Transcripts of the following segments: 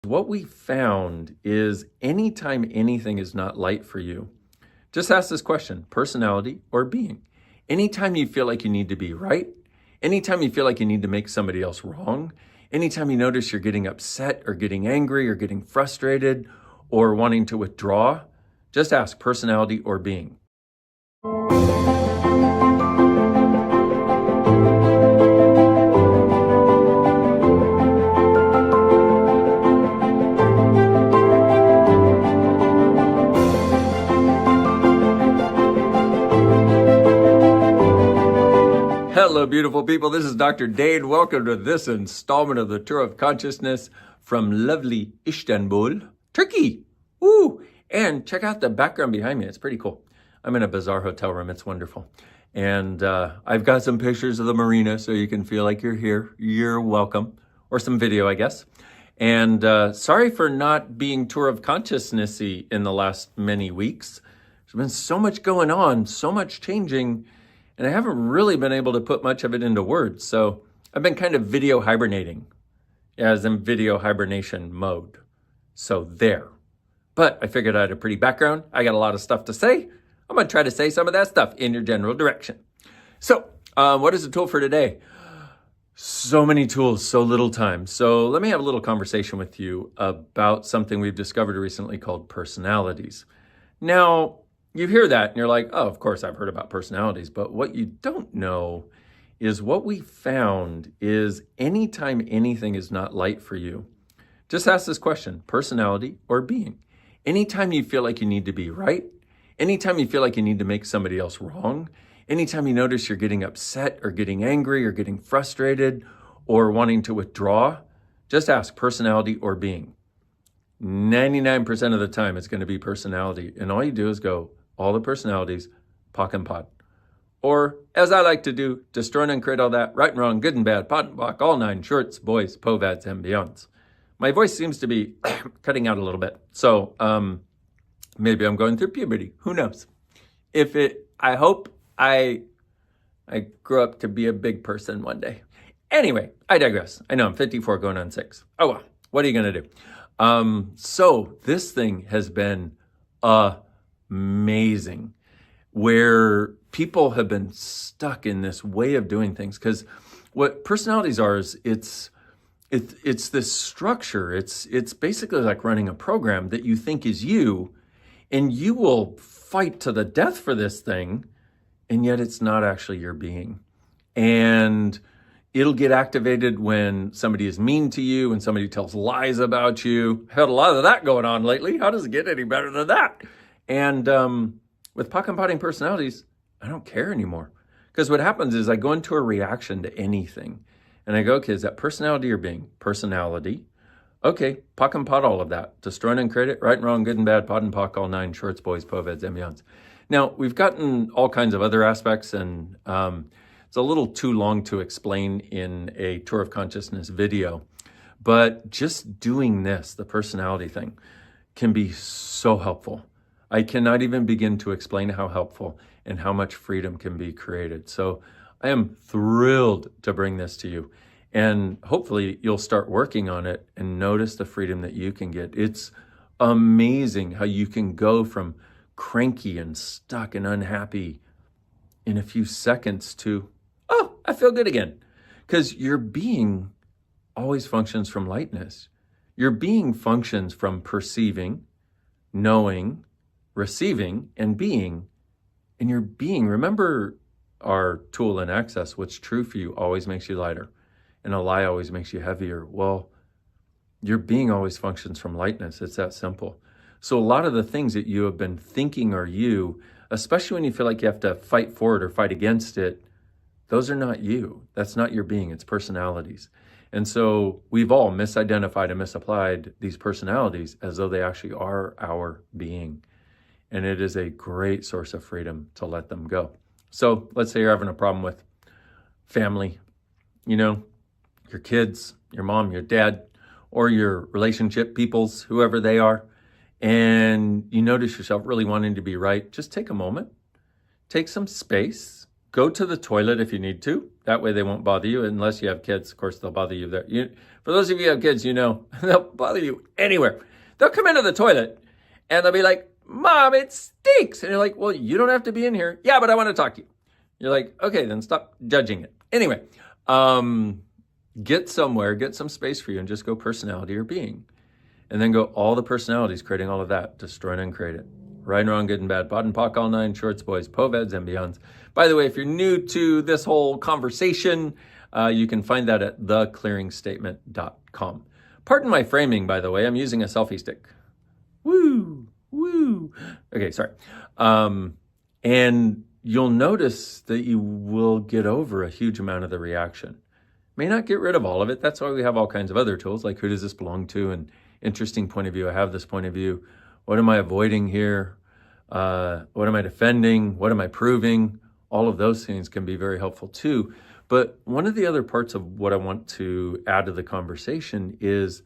What we found is anytime anything is not light for you, just ask this question, personality or being. Anytime you feel like you need to be right, anytime you feel like you need to make somebody else wrong, anytime you notice you're getting upset or getting angry or getting frustrated or wanting to withdraw, just ask personality or being. Hello, beautiful people. This is Dr. Dain. Welcome to this installment of the Tour of Consciousness from lovely Istanbul, Turkey. Ooh, and check out the background behind me. It's pretty cool. I'm in a bizarre hotel room. It's wonderful. And I've got some pictures of the marina so you can feel like you're here. You're welcome. Or some video, I guess. And sorry for not being Tour of Consciousness-y in the last many weeks. There's been so much going on, so much changing, and I haven't really been able to put much of it into words. So I've been kind of video hibernating, as in video hibernation mode. So there. But I figured I had a pretty background. I got a lot of stuff to say. I'm going to try to say some of that stuff in your general direction. So what is the tool for today? So many tools, so little time. So let me have a little conversation with you about something we've discovered recently called personalities. Now, you hear that and you're like, oh, of course I've heard about personalities. But what you don't know is what we found is anytime anything is not light for you, just ask this question, personality or being. Anytime you feel like you need to be right, anytime you feel like you need to make somebody else wrong, anytime you notice you're getting upset or getting angry or getting frustrated or wanting to withdraw, just ask personality or being. 99% of the time it's going to be personality. And all you do is go, all the personalities, pock and pot. Or, as I like to do, destroy and create all that, right and wrong, good and bad, pot and pock, all nine, shorts, boys, povads, and beyonds. My voice seems to be cutting out a little bit. So maybe I'm going through puberty. Who knows? I hope I grew up to be a big person one day. Anyway, I digress. I know I'm 54 going on 6. Oh well, what are you going to do? So this thing has been amazing, where people have been stuck in this way of doing things. Because what personalities are is it's this structure. It's basically like running a program that you think is you, and you will fight to the death for this thing, and yet it's not actually your being. And it'll get activated when somebody is mean to you, when somebody tells lies about you. Had a lot of that going on lately. How does it get any better than that? And with pock and potting personalities, I don't care anymore. Because what happens is I go into a reaction to anything. And I go, okay, is that personality or being? Personality. Okay, pock and pot all of that. Destroy and create it, right and wrong, good and bad, pot and pock, all nine, shorts, boys, povads, and beyonds. Now, we've gotten all kinds of other aspects, and it's a little too long to explain in a Tour of Consciousness video. But just doing this, the personality thing, can be so helpful. I cannot even begin to explain how helpful and how much freedom can be created. So I am thrilled to bring this to you. And hopefully you'll start working on it and notice the freedom that you can get. It's amazing how you can go from cranky and stuck and unhappy in a few seconds to, oh, I feel good again. Because your being always functions from lightness. Your being functions from perceiving, knowing, receiving, and being. And your being, remember our tool in Access, what's true for you always makes you lighter, and a lie always makes you heavier. Well, your being always functions from lightness. It's that simple. So a lot of the things that you have been thinking are you, especially when you feel like you have to fight for it or fight against it, those are not you. That's not your being. It's personalities. And so we've all misidentified and misapplied these personalities as though they actually are our being. And it is a great source of freedom to let them go. So let's say you're having a problem with family, your kids, your mom, your dad, or your relationship peoples, whoever they are, and you notice yourself really wanting to be right. Just take a moment, take some space, go to the toilet if you need to. That way they won't bother you, unless you have kids. Of course, they'll bother you there. For those of you who have kids, they'll bother you anywhere. They'll come into the toilet and they'll be like, Mom, it stinks. And you're like, well, you don't have to be in here. Yeah, but I want to talk to you. You're like, okay, then stop judging it. Anyway, get somewhere, get some space for you, and just go personality or being. And then go all the personalities, creating all of that, destroy and uncreate it. Right and wrong, good and bad, bod and pock, all nine, shorts, boys, poveds, and beyonds. By the way, if you're new to this whole conversation, you can find that at theclearingstatement.com. Pardon my framing, by the way. I'm using a selfie stick. Woo, woo. Okay, sorry. And you'll notice that you will get over a huge amount of the reaction. May not get rid of all of it. That's why we have all kinds of other tools, like who does this belong to, and interesting point of view. I have this point of view. What am I avoiding here? What am I defending? What am I proving? All of those things can be very helpful too. But one of the other parts of what I want to add to the conversation is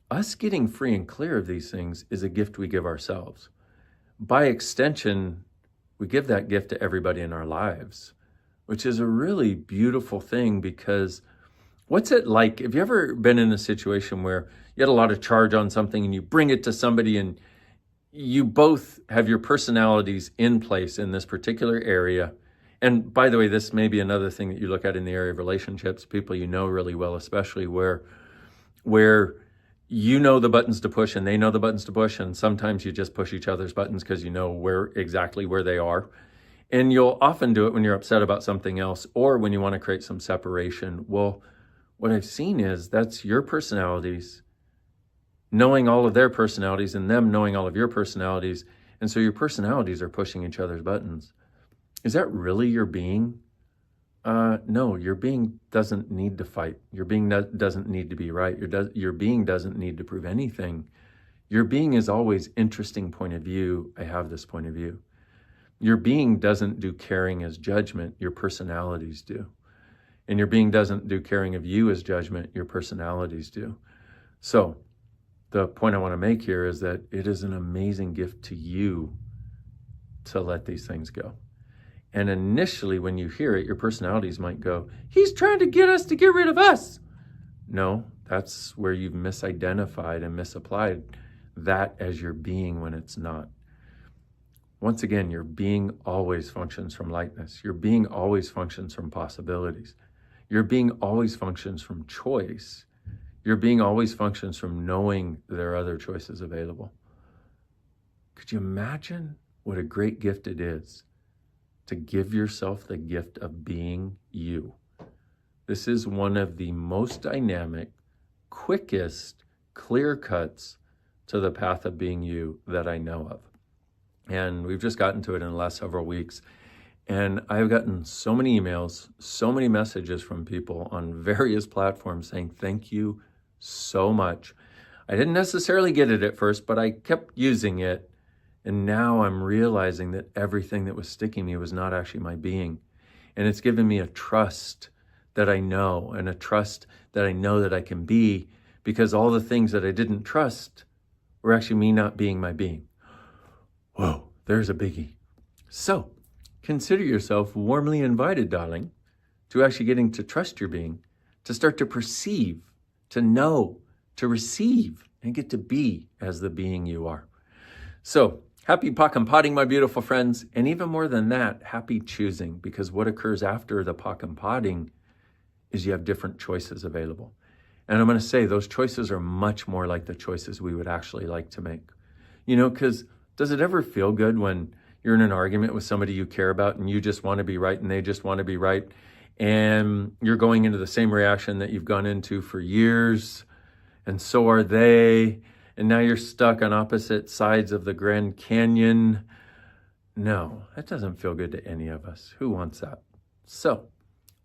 us getting free and clear of these things is a gift we give ourselves. By extension, we give that gift to everybody in our lives, which is a really beautiful thing, because what's it like? Have you ever been in a situation where you had a lot of charge on something and you bring it to somebody and you both have your personalities in place in this particular area? And by the way, this may be another thing that you look at in the area of relationships, people you know really well, especially where you know the buttons to push and they know the buttons to push, and sometimes you just push each other's buttons because you know exactly where they are. And you'll often do it when you're upset about something else or when you want to create some separation. Well, what I've seen is that's your personalities knowing all of their personalities and them knowing all of your personalities. And so your personalities are pushing each other's buttons. Is that really your being? No, your being doesn't need to fight. Your being doesn't need to be right. Your being doesn't need to prove anything. Your being is always interesting point of view. I have this point of view. Your being doesn't do caring as judgment. Your personalities do. And your being doesn't do caring of you as judgment. Your personalities do. So the point I want to make here is that it is an amazing gift to you to let these things go. And initially, when you hear it, your personalities might go, he's trying to get us to get rid of us. No, that's where you've misidentified and misapplied that as your being when it's not. Once again, your being always functions from lightness. Your being always functions from possibilities. Your being always functions from choice. Your being always functions from knowing there are other choices available. Could you imagine what a great gift it is to give yourself the gift of being you? This is one of the most dynamic, quickest, clear cuts to the path of being you that I know of. And we've just gotten to it in the last several weeks. And I've gotten so many emails, so many messages from people on various platforms saying, thank you so much. I didn't necessarily get it at first, but I kept using it. And now I'm realizing that everything that was sticking me was not actually my being. And it's given me a trust that I know, and a trust that I know that I can be, because all the things that I didn't trust were actually me not being my being. Whoa, there's a biggie. So consider yourself warmly invited, darling, to actually getting to trust your being, to start to perceive, to know, to receive, and get to be as the being you are. So happy pock and potting, my beautiful friends. And even more than that, happy choosing, because what occurs after the pock and potting is you have different choices available. And I'm going to say those choices are much more like the choices we would actually like to make. Because does it ever feel good when you're in an argument with somebody you care about and you just want to be right and they just want to be right, and you're going into the same reaction that you've gone into for years, and so are they, and now you're stuck on opposite sides of the Grand Canyon? No, that doesn't feel good to any of us. Who wants that? So,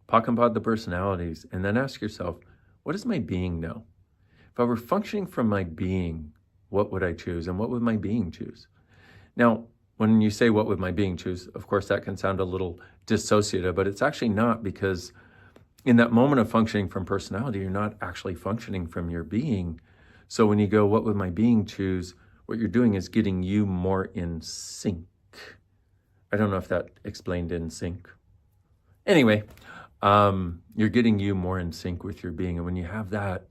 pock and pod the personalities, and then ask yourself, what does my being know? If I were functioning from my being, what would I choose, and what would my being choose? Now, when you say what would my being choose, of course that can sound a little dissociative, but it's actually not, because in that moment of functioning from personality, you're not actually functioning from your being. So when you go, what would my being choose? What you're doing is getting you more in sync. I don't know if that explained in sync. Anyway, you're getting you more in sync with your being. And when you have that,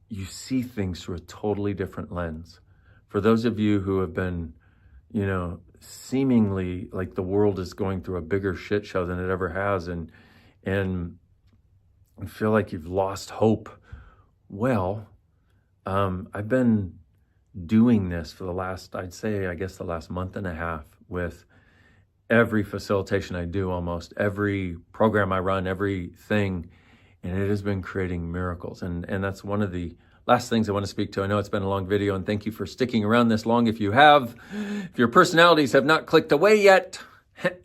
you see things through a totally different lens. For those of you who have been, seemingly like the world is going through a bigger shit show than it ever has, and feel like you've lost hope. Well, I've been doing this for the last month and a half with every facilitation I do, almost every program I run, everything, and it has been creating miracles. And that's one of the last things I want to speak to. I know it's been a long video, and thank you for sticking around this long. If you have, if your personalities have not clicked away yet,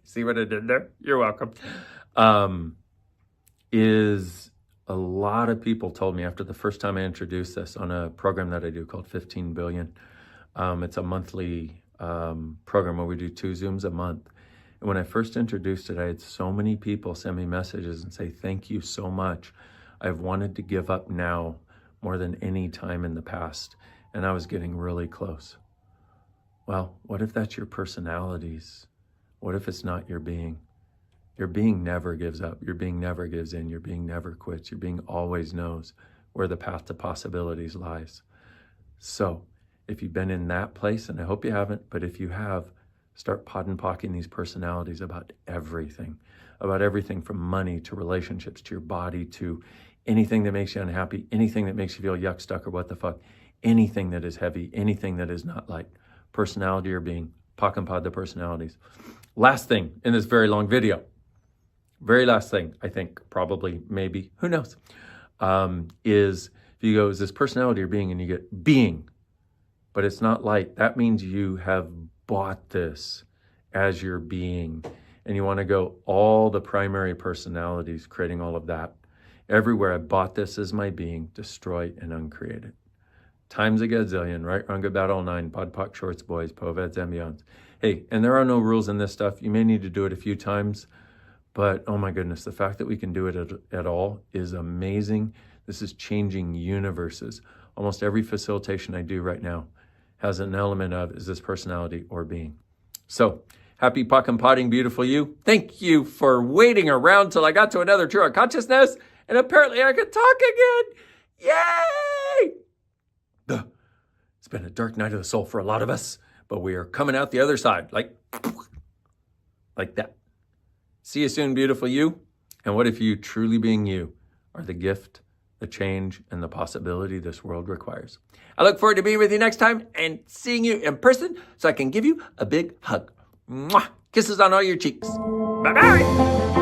see what I did there? You're welcome. Is a lot of people told me after the first time I introduced this on a program that I do called 15 Billion. It's a monthly program where we do 2 Zooms a month. And when I first introduced it, I had so many people send me messages and say, thank you so much. I've wanted to give up now more than any time in the past. And I was getting really close. Well, what if that's your personalities? What if it's not your being? Your being never gives up. Your being never gives in. Your being never quits. Your being always knows where the path to possibilities lies. So if you've been in that place, and I hope you haven't, but if you have, start pocking these personalities about everything from money to relationships to your body to anything that makes you unhappy, anything that makes you feel yuck, stuck, or what the fuck, anything that is heavy, anything that is not light, personality or being, pod the personalities. Last thing in this very long video, very last thing, I think, probably, maybe, who knows, is if you go, is this personality or being, and you get being, but it's not light, that means you have bought this as your being, and you want to go all the primary personalities, creating all of that. Everywhere I bought this as my being, destroy and uncreate it. Times a gazillion, right, wrong, good, bad, all 9, pod, poc, shorts, boys, poveds, and beyonds. Hey, and there are no rules in this stuff. You may need to do it a few times, but oh my goodness, the fact that we can do it at all is amazing. This is changing universes. Almost every facilitation I do right now has an element of, is this personality or being? So, happy potting, beautiful you. Thank you for waiting around till I got to another True Consciousness, and apparently I could talk again. Yay! It's been a dark night of the soul for a lot of us, but we are coming out the other side, like that. See you soon, beautiful you. And what if you, truly being you, are the gift, the change, and the possibility this world requires? I look forward to being with you next time and seeing you in person so I can give you a big hug. Mwah! Kisses on all your cheeks. Bye-bye.